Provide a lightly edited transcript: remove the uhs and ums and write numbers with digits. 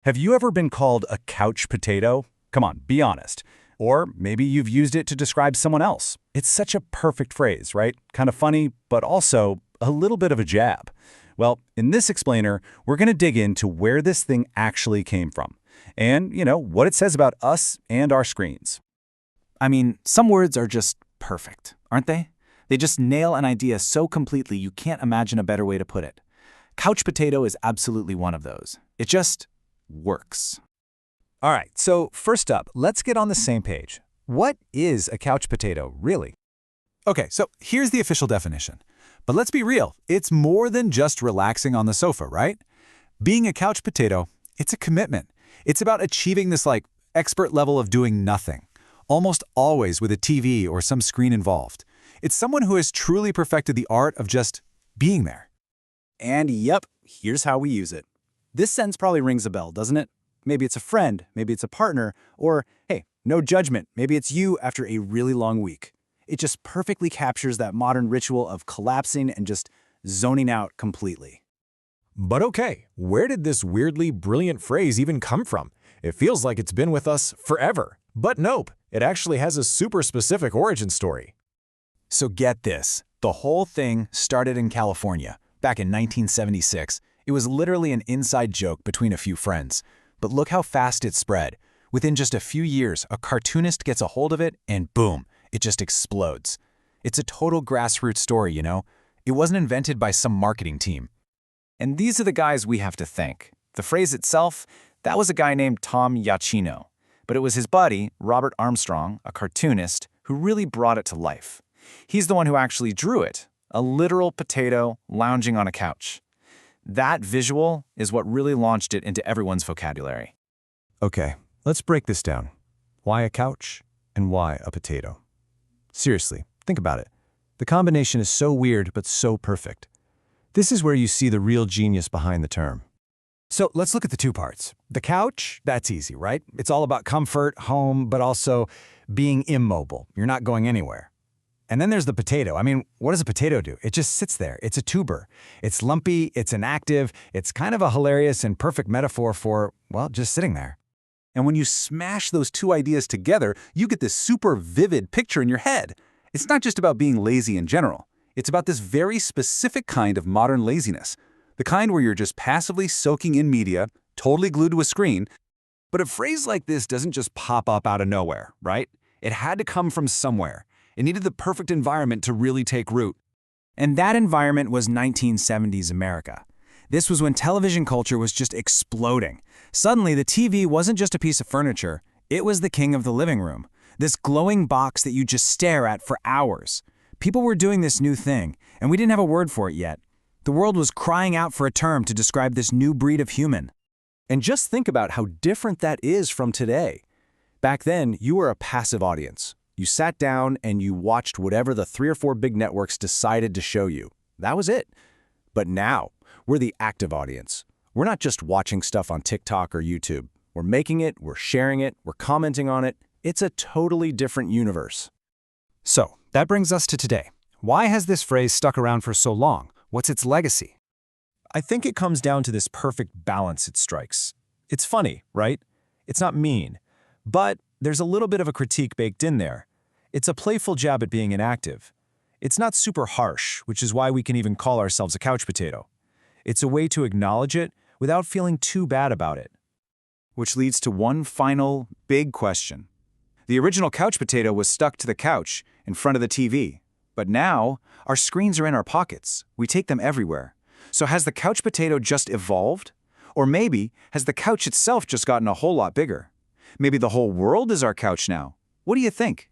Have you ever been called a couch potato? Come on, be honest. Or maybe you've used it to describe someone else. It's such a perfect phrase, right? Kind of funny, but also a little bit of a jab. Well, in this explainer, we're going to dig into where this thing actually came from. And, what it says about us and our screens. I mean, some words are just perfect, aren't they? They just nail an idea so completely you can't imagine a better way to put it. Couch potato is absolutely one of those. It just works. All right, so first up, let's get on the same page. What is a couch potato, really? Okay, so here's the official definition. But let's be real, it's more than just relaxing on the sofa, right? Being a couch potato, it's a commitment. It's about achieving this expert level of doing nothing, almost always with a TV or some screen involved. It's someone who has truly perfected the art of just being there. And yep, here's how we use it. This sentence probably rings a bell, doesn't it? Maybe it's a friend, maybe it's a partner, or, hey, no judgment, maybe it's you after a really long week. It just perfectly captures that modern ritual of collapsing and just zoning out completely. But okay, where did this weirdly brilliant phrase even come from? It feels like it's been with us forever. But nope, it actually has a super specific origin story. So get this, the whole thing started in California, back in 1976. It was literally an inside joke between a few friends. But look how fast it spread. Within just a few years, a cartoonist gets a hold of it and boom, it just explodes. It's a total grassroots story, It wasn't invented by some marketing team. And these are the guys we have to thank. The phrase itself, that was a guy named Tom Yachino. But it was his buddy, Robert Armstrong, a cartoonist, who really brought it to life. He's the one who actually drew it, a literal potato lounging on a couch. That visual is what really launched it into everyone's vocabulary. Okay, let's break this down. Why a couch and why a potato? Seriously, think about it. The combination is so weird but so perfect. This is where you see the real genius behind the term. So let's look at the two parts. The couch, that's easy, right? It's all about comfort, home, but also being immobile. You're not going anywhere. And then there's the potato. I mean, what does a potato do? It just sits there. It's a tuber. It's lumpy, it's inactive, it's kind of a hilarious and perfect metaphor for, well, just sitting there. And when you smash those two ideas together, you get this super vivid picture in your head. It's not just about being lazy in general. It's about this very specific kind of modern laziness. The kind where you're just passively soaking in media, totally glued to a screen. But a phrase like this doesn't just pop up out of nowhere, right? It had to come from somewhere. It needed the perfect environment to really take root. And that environment was 1970s America. This was when television culture was just exploding. Suddenly, the TV wasn't just a piece of furniture. It was the king of the living room. This glowing box that you just stare at for hours. People were doing this new thing, and we didn't have a word for it yet. The world was crying out for a term to describe this new breed of human. And just think about how different that is from today. Back then, you were a passive audience. You sat down and you watched whatever the 3 or 4 big networks decided to show you. That was it. But now, we're the active audience. We're not just watching stuff on TikTok or YouTube. We're making it, we're sharing it, we're commenting on it. It's a totally different universe. So, that brings us to today. Why has this phrase stuck around for so long? What's its legacy? I think it comes down to this perfect balance it strikes. It's funny, right? It's not mean. But there's a little bit of a critique baked in there. It's a playful jab at being inactive. It's not super harsh, which is why we can even call ourselves a couch potato. It's a way to acknowledge it without feeling too bad about it. Which leads to one final big question. The original couch potato was stuck to the couch in front of the TV. But now, our screens are in our pockets. We take them everywhere. So has the couch potato just evolved? Or maybe has the couch itself just gotten a whole lot bigger? Maybe the whole world is our couch now. What do you think?